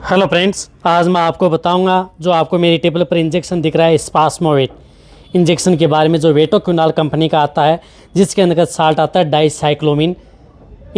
Hello friends, आज मैं आपको बताऊंगा जो आपको मेरी टेबल पर इंजेक्शन दिख रहा है स्पास्मोवेट इंजेक्शन के बारे में, जो वेटोक्विनाल कंपनी का आता है, जिसके अंतर्गत साल्ट आता है डाइसाइक्लोमिन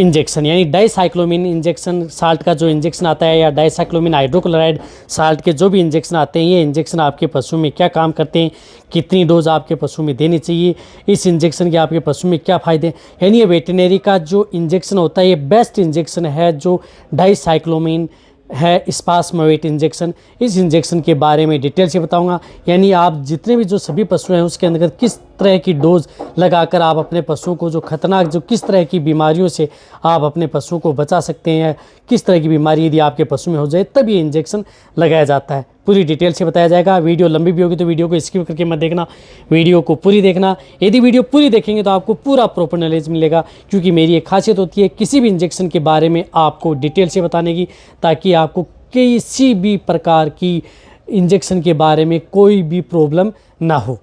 इंजेक्शन। यानी डाइसाइक्लोमिन इंजेक्शन साल्ट का जो इंजेक्शन आता है, या डाइसाइक्लोमिन हाइड्रोक्लोराइड साल्ट के जो भी इंजेक्शन आते हैं, ये इंजेक्शन आपके पशु में क्या काम करते हैं, कितनी डोज आपके पशु में देनी चाहिए, इस इंजेक्शन के आपके पशु में क्या फ़ायदे। यानी ये वेटनरी का जो इंजेक्शन होता है, ये बेस्ट इंजेक्शन है जो डाइसाइक्लोमिन है स्पास्मोवेट इंजेक्शन। इस इंजेक्शन के बारे में डिटेल से बताऊंगा। यानी आप जितने भी जो सभी पशु हैं उसके अंदर किस तरह की डोज लगाकर आप अपने पशुओं को जो खतरनाक जो किस तरह की बीमारियों से आप अपने पशुओं को बचा सकते हैं, किस तरह की बीमारी यदि आपके पशु में हो जाए तब ये इंजेक्शन लगाया जाता है। पूरी डिटेल से बताया जाएगा। वीडियो लंबी भी होगी तो वीडियो को स्किप करके मत देखना, वीडियो को पूरी देखना। यदि वीडियो पूरी देखेंगे तो आपको पूरा प्रॉपर नॉलेज मिलेगा, क्योंकि मेरी एक खासियत होती है किसी भी इंजेक्शन के बारे में आपको डिटेल से बताने की, ताकि आपको किसी भी प्रकार की इंजेक्शन के बारे में कोई भी प्रॉब्लम ना हो।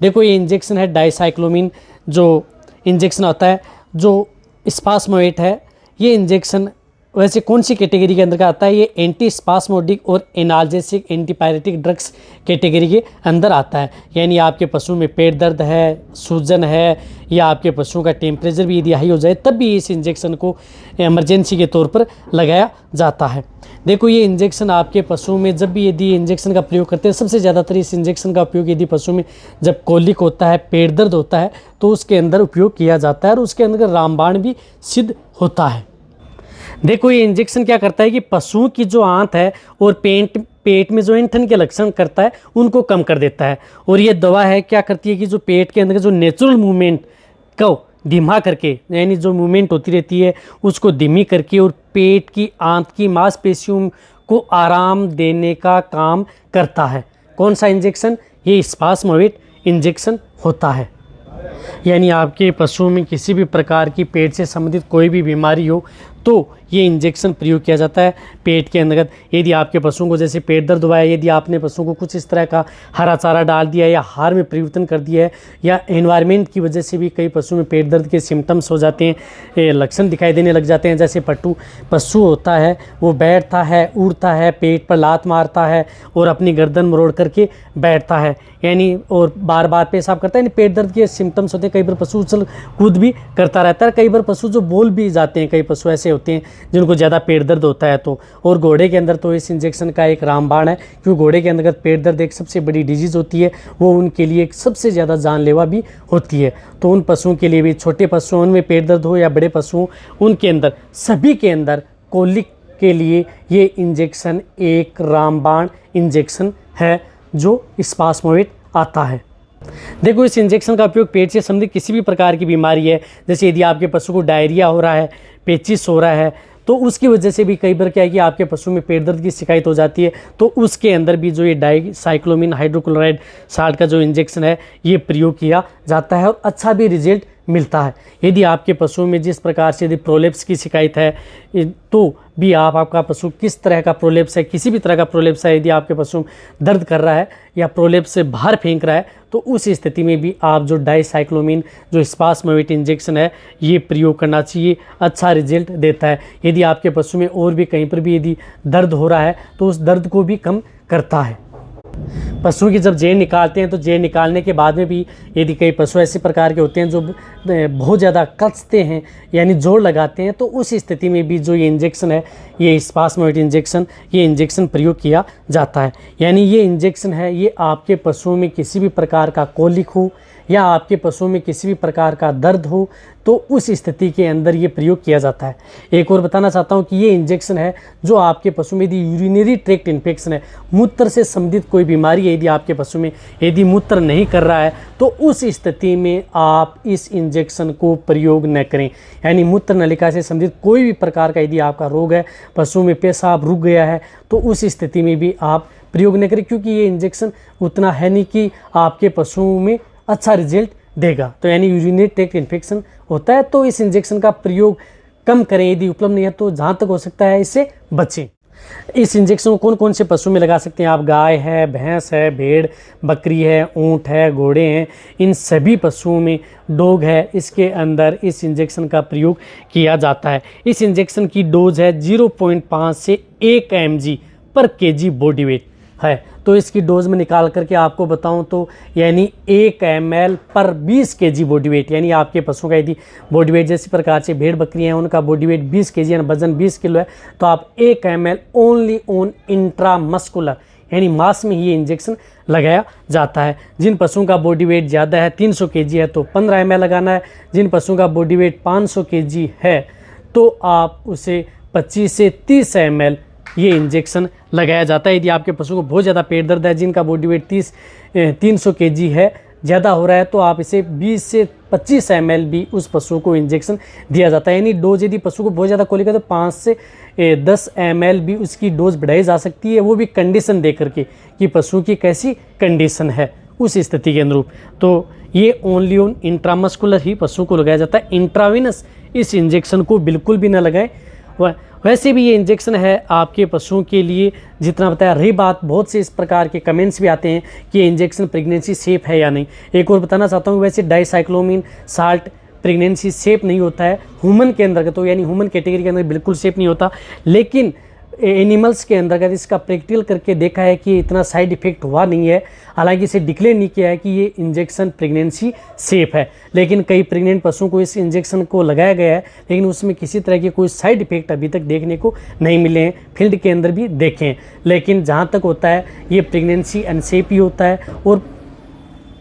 देखो, ये इंजेक्शन है डाइसाइक्लोमिन जो इंजेक्शन होता है, जो स्पास्मोवेट है। ये इंजेक्शन वैसे कौन सी कैटेगरी के अंदर का आता है? ये एंटी स्पास्मोडिक और एनाल्जेसिक एंटीपायरेटिक ड्रग्स कैटेगरी के अंदर आता है। यानी आपके पशु में पेट दर्द है, सूजन है, या आपके पशुओं का टेम्परेचर भी यदि हाई हो जाए तब भी इस इंजेक्शन को इमरजेंसी के तौर पर लगाया जाता है। देखो, ये इंजेक्शन आपके पशु में जब भी यदि इंजेक्शन का प्रयोग करते हैं, सबसे ज़्यादातर इस इंजेक्शन का उपयोग यदि पशु में जब कोलिक होता है, पेट दर्द होता है, तो उसके अंदर उपयोग किया जाता है, और उसके अंदर रामबाण भी सिद्ध होता है। देखो, ये इंजेक्शन क्या करता है कि पशुओं की जो आंत है और पेट में जो ऐंठन के लक्षण करता है उनको कम कर देता है। और ये दवा है क्या करती है कि जो पेट के अंदर जो नेचुरल मूवमेंट को धीमा करके, यानी जो मूवमेंट होती रहती है उसको धीमी करके, और पेट की आंत की मांसपेशियों को आराम देने का काम करता है। कौन सा इंजेक्शन? ये स्पास्मोवेट इंजेक्शन होता है। यानी आपके पशुओं में किसी भी प्रकार की पेट से संबंधित कोई भी बीमारी हो तो ये इंजेक्शन प्रयोग किया जाता है पेट के अंतर्गत। यदि आपके पशुओं को जैसे पेट दर्द हुआ है, यदि आपने पशुओं को कुछ इस तरह का हरा चारा डाल दिया है, या आहार में परिवर्तन कर दिया है, या एनवायरनमेंट की वजह से भी कई पशुओं में पेट दर्द के सिम्टम्स हो जाते हैं, लक्षण दिखाई देने लग जाते हैं। जैसे पशु होता है, वो बैठता है, उड़ता है, पेट पर लात मारता है और अपनी गर्दन मरोड़ करके बैठता है, यानी और बार बार पेशाब करता है। यानी पेट दर्द के सिम्टम्स होते हैं। कई बार पशु उछल कूद भी करता रहता है। कई बार पशु जो बोल भी जाते हैं, कई पशु ऐसे होते हैं जिनको ज़्यादा पेट दर्द होता है। तो और घोड़े के अंदर तो इस इंजेक्शन का एक रामबाण है, क्योंकि घोड़े के अंदर पेट दर्द एक सबसे बड़ी डिजीज़ होती है, वो उनके लिए एक सबसे ज़्यादा जानलेवा भी होती है। तो उन पशुओं के लिए भी, छोटे पशुओं उनमें पेट दर्द हो या बड़े पशुओं, उनके अंदर सभी के अंदर कोलिक के लिए ये इंजेक्शन एक रामबाण इंजेक्शन है जो स्पास्मोवेट आता है। देखो, इस इंजेक्शन का उपयोग पेट से संबंधित किसी भी प्रकार की बीमारी है, जैसे यदि आपके पशु को डायरिया हो रहा है, पेचिस हो रहा है, तो उसकी वजह से भी कई बार क्या है कि आपके पशु में पेट दर्द की शिकायत हो जाती है, तो उसके अंदर भी जो ये डाइसाइक्लोमिन हाइड्रोक्लोराइड साल्ट का जो इंजेक्शन है ये प्रयोग किया जाता है, और अच्छा भी रिजल्ट मिलता है। यदि आपके पशुओं में जिस प्रकार से यदि प्रोलेप्स की शिकायत है, तो भी आपका पशु किस तरह का प्रोलेप्स है, किसी भी तरह का प्रोलेप्स है, यदि आपके पशु दर्द कर रहा है या प्रोलेप्स से बाहर फेंक रहा है, तो उस स्थिति में भी आप जो डाइसाइक्लोमिन जो स्पास्मोवेट इंजेक्शन है ये प्रयोग करना चाहिए। अच्छा रिजल्ट देता है। यदि आपके पशु में और भी कहीं पर भी यदि दर्द हो रहा है तो उस दर्द को भी कम करता है। पशु की जब जेर निकालते हैं तो जेर निकालने के बाद में भी यदि कई पशु ऐसे प्रकार के होते हैं जो बहुत ज़्यादा कसते हैं, यानी जोर लगाते हैं, तो उस स्थिति में भी जो ये इंजेक्शन है, ये स्पास्मोवेट इंजेक्शन, ये इंजेक्शन प्रयोग किया जाता है। यानी ये इंजेक्शन है, ये आपके पशुओं में किसी भी प्रकार का कोलिक हो या आपके पशुओं में किसी भी प्रकार का दर्द हो तो उस स्थिति के अंदर ये प्रयोग किया जाता है। एक और बताना चाहता हूँ कि ये इंजेक्शन है जो आपके पशु में यदि यूरिनरी ट्रैक्ट इन्फेक्शन है, मूत्र से संबंधित कोई बीमारी है, यदि आपके पशु में यदि मूत्र नहीं कर रहा है तो उस स्थिति में आप इस इंजेक्शन को प्रयोग न करें। यानी मूत्र नलिका से संबंधित कोई भी प्रकार का यदि आपका रोग है, पशु में पेशाब रुक गया है, तो उस स्थिति में भी आप प्रयोग न करें, क्योंकि ये इंजेक्शन उतना है नहीं कि आपके पशुओं में अच्छा रिजल्ट देगा। तो यानी यूरिनरी ट्रैक्ट इन्फेक्शन होता है तो इस इंजेक्शन का प्रयोग कम करें। यदि उपलब्ध नहीं है तो जहाँ तक हो सकता है इससे बचें। इस इंजेक्शन को कौन कौन से पशु में लगा सकते हैं आप? गाय है, भैंस है, भेड़, बकरी है, ऊँट है, घोड़े हैं, इन सभी पशुओं में, डॉग है, इसके अंदर इस इंजेक्शन का प्रयोग किया जाता है। इस इंजेक्शन की डोज है 0.5 से 1 mg पर kg बॉडी वेट है। तो इसकी डोज में निकाल करके आपको बताऊं तो यानी 1 ml पर 20 kg बॉडी वेट, यानी आपके पशुओं का यदि बॉडी वेट जैसे प्रकार से भेड़ बकरियां हैं उनका बॉडी वेट 20 kg यानी वजन 20 किलो है, तो आप 1 ml ओनली ऑन इंट्रामस्कुलर यानी मांस में ही ये इंजेक्शन लगाया जाता है। जिन पशुओं का बॉडी वेट ज़्यादा है 300 kg है तो 15 ml लगाना है। जिन पशुओं का बॉडी वेट 500 kg है तो आप उसे 25 से 30 ml ये इंजेक्शन लगाया जाता है। यदि आपके पशु को बहुत ज़्यादा पेट दर्द है, जिनका बॉडी वेट 300 kg है, ज़्यादा हो रहा है, तो आप इसे 20 से 25 ml भी उस पशु को इंजेक्शन दिया जाता है। यानी डोज यदि पशु को बहुत ज़्यादा कोलिक है तो 5 से 10 ml भी उसकी डोज बढ़ाई जा सकती है, वो भी कंडीशन दे करके कि पशु की कैसी कंडीशन है उस स्थिति के अनुरूप। तो ये ओनली ऑन इंट्रामस्कुलर ही पशु को लगाया जाता है। इंट्राविनस इस इंजेक्शन को बिल्कुल भी ना लगाएं। वैसे भी ये इंजेक्शन है आपके पशुओं के लिए जितना बताया। रही बात, बहुत से इस प्रकार के कमेंट्स भी आते हैं कि ये इंजेक्शन प्रेगनेंसी सेफ है या नहीं। एक और बताना चाहता हूँ, वैसे डाइसाइक्लोमिन साल्ट प्रेगनेंसी सेफ नहीं होता है ह्यूमन के अंतर्गत, तो यानी ह्यूमन कैटेगरी के अंदर बिल्कुल सेफ नहीं होता, लेकिन एनिमल्स के अंतर्गत इसका प्रैक्टिकल करके देखा है कि इतना साइड इफेक्ट हुआ नहीं है। हालांकि इसे डिक्लेयर नहीं किया है कि ये इंजेक्शन प्रेगनेंसी सेफ है, लेकिन कई प्रेग्नेंट पशुओं को इस इंजेक्शन को लगाया गया है, लेकिन उसमें किसी तरह के कोई साइड इफेक्ट अभी तक देखने को नहीं मिले हैं। फील्ड के अंदर भी देखे हैं, लेकिन जहाँ तक होता है ये प्रेगनेंसी अनसेफ ही होता है और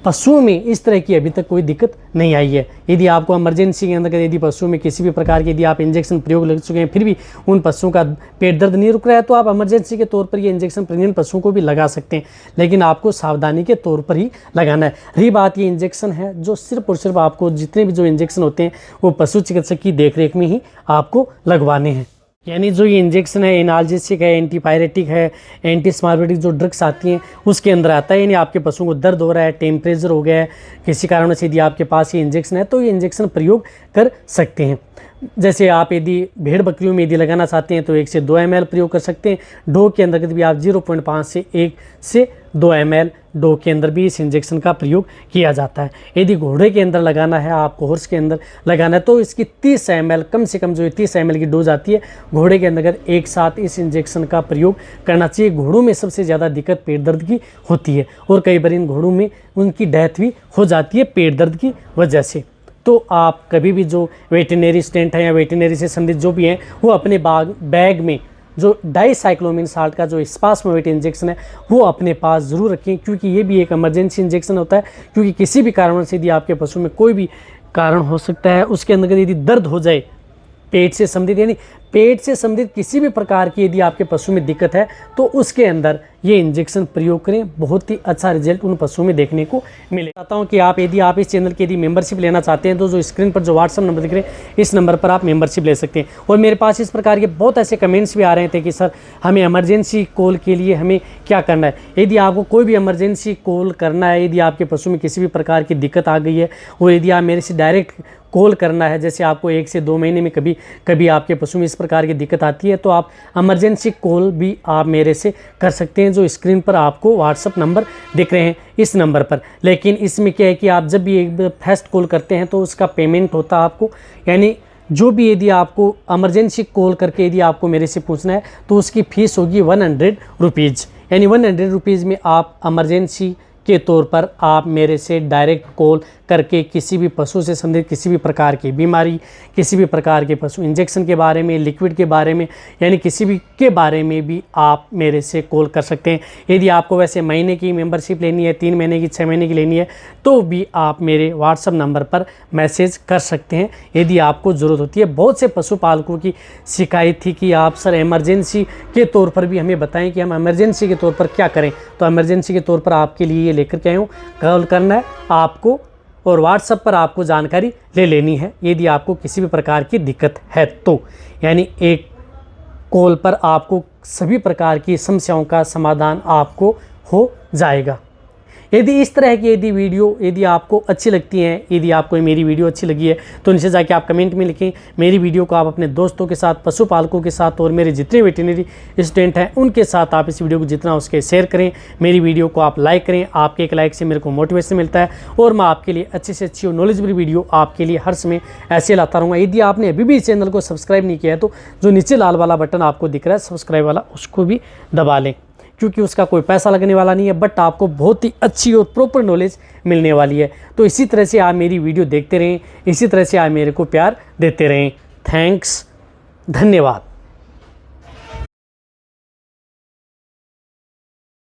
पशुओं में इस तरह की अभी तक कोई दिक्कत नहीं आई है। यदि आपको इमरजेंसी के अंदर यदि पशुओं में किसी भी प्रकार के यदि आप इंजेक्शन प्रयोग लग चुके हैं फिर भी उन पशुओं का पेट दर्द नहीं रुक रहा है, तो आप इमरजेंसी के तौर पर ये इंजेक्शन प्रेग्नेंट पशुओं को भी लगा सकते हैं, लेकिन आपको सावधानी के तौर पर ही लगाना है। रही बात, ये इंजेक्शन है जो सिर्फ और सिर्फ आपको जितने भी जो इंजेक्शन होते हैं वो पशु चिकित्सक की देखरेख में ही आपको लगवाने हैं। यानी जो ये इंजेक्शन है एनाल्जेसिक है, एंटीपायरेटिक है, एंटीस्मार्बेटिक जो ड्रग्स आती हैं उसके अंदर आता है। यानी आपके पशुओं को दर्द हो रहा है, टेम्परेचर हो गया है, किसी कारण से यदि आपके पास ये इंजेक्शन है तो ये इंजेक्शन प्रयोग कर सकते हैं। जैसे आप यदि भेड़ बकरियों में यदि लगाना चाहते हैं तो 1 से 2 ml प्रयोग कर सकते हैं। डॉग के अंदर भी आप 0.5 से 1 से 2 ml डॉग के अंदर भी इस इंजेक्शन का प्रयोग किया जाता है। यदि घोड़े के अंदर लगाना है, आपको हॉर्स के अंदर लगाना है, तो इसकी 30 ml कम से कम जो 30 ml की डोज आती है घोड़े के अंदर एक साथ इस इंजेक्शन का प्रयोग करना चाहिए। घोड़ों में सबसे ज़्यादा दिक्कत पेट दर्द की होती है और कई बार इन घोड़ों में उनकी डेथ भी हो जाती है पेट दर्द की वजह से। तो आप कभी भी जो वेटरनरी स्टेंट है या वेटरनरी से संबंधित जो भी हैं वो अपने बैग में जो डाइसाइक्लोमिन साल्ट का जो स्पास्मोवेट इंजेक्शन है वो अपने पास ज़रूर रखें, क्योंकि ये भी एक इमरजेंसी इंजेक्शन होता है। क्योंकि किसी भी कारण से यदि आपके पशु में कोई भी कारण हो सकता है, उसके अंदर यदि दर्द हो जाए पेट से संबंधित, यानी पेट से संबंधित किसी भी प्रकार की यदि आपके पशु में दिक्कत है तो उसके अंदर ये इंजेक्शन प्रयोग करें, बहुत ही अच्छा रिजल्ट उन पशुओं में देखने को मिले। चाहता हूँ कि यदि आप इस चैनल की यदि मेंबरशिप लेना चाहते हैं तो जो स्क्रीन पर जो व्हाट्सअप नंबर दिख रहे हैं इस नंबर पर आप मेंबरशिप ले सकते हैं। और मेरे पास इस प्रकार के बहुत ऐसे कमेंट्स भी आ रहे थे कि सर हमें इमरजेंसी कॉल के लिए हमें क्या करना है। यदि आपको कोई भी इमरजेंसी कॉल करना है, यदि आपके पशु में किसी भी प्रकार की दिक्कत आ गई है और यदि आप मेरे से डायरेक्ट कॉल करना है, जैसे आपको 1 से 2 महीने में कभी आपके पशु में इस प्रकार की दिक्कत आती है, तो आप इमरजेंसी कॉल भी आप मेरे से कर सकते हैं, जो स्क्रीन पर आपको व्हाट्सअप नंबर दिख रहे हैं इस नंबर पर। लेकिन इसमें क्या है कि आप जब भी एक फर्स्ट कॉल करते हैं तो उसका पेमेंट होता है आपको, यानी जो भी यदि आपको इमरजेंसी कॉल करके यदि आपको मेरे से पूछना है तो उसकी फ़ीस होगी 100 रुपीज़। यानी 100 रुपीज़ में आप इमरजेंसी के तौर पर आप मेरे से डायरेक्ट कॉल करके किसी भी पशु से संबंधित किसी भी प्रकार की बीमारी, किसी भी प्रकार के पशु इंजेक्शन के बारे में, लिक्विड के बारे में, यानी किसी भी के बारे में भी आप मेरे से कॉल कर सकते हैं। यदि आपको वैसे महीने की मेंबरशिप लेनी है, 3 महीने की, 6 महीने की लेनी है, तो भी आप मेरे व्हाट्सएप नंबर पर मैसेज कर सकते हैं यदि आपको ज़रूरत होती है। बहुत से पशुपालकों की शिकायत थी कि आप सर इमरजेंसी के तौर पर भी हमें बताएं कि हम इमरजेंसी के तौर पर क्या करें। तो इमरजेंसी के तौर पर आपके लिए लेकर के आए हूँ। कॉल करना है आपको और व्हाट्सएप पर आपको जानकारी ले लेनी है यदि आपको किसी भी प्रकार की दिक्कत है तो, यानी एक कॉल पर आपको सभी प्रकार की समस्याओं का समाधान आपको हो जाएगा। यदि इस तरह की यदि वीडियो यदि आपको अच्छी लगती हैं, यदि आपको मेरी वीडियो अच्छी लगी है तो नीचे जाके आप कमेंट में लिखें। मेरी वीडियो को आप अपने दोस्तों के साथ, पशुपालकों के साथ और मेरे जितने वेटरनरी स्टूडेंट हैं उनके साथ आप इस वीडियो को जितना उसके शेयर करें। मेरी वीडियो को आप लाइक करें, आपके एक लाइक से मेरे को मोटिवेशन मिलता है और मैं आपके लिए अच्छी से अच्छी और नॉलेजेबल वीडियो आपके लिए हर समय ऐसे लाता रहूँगा। यदि आपने अभी भी इस चैनल को सब्सक्राइब नहीं किया है तो जो नीचे लाल वाला बटन आपको दिख रहा है सब्सक्राइब वाला, उसको भी दबा लें, क्योंकि उसका कोई पैसा लगने वाला नहीं है, बट आपको बहुत ही अच्छी और प्रॉपर नॉलेज मिलने वाली है। तो इसी तरह से आप मेरी वीडियो देखते रहें, इसी तरह से आप मेरे को प्यार देते रहें। थैंक्स, धन्यवाद।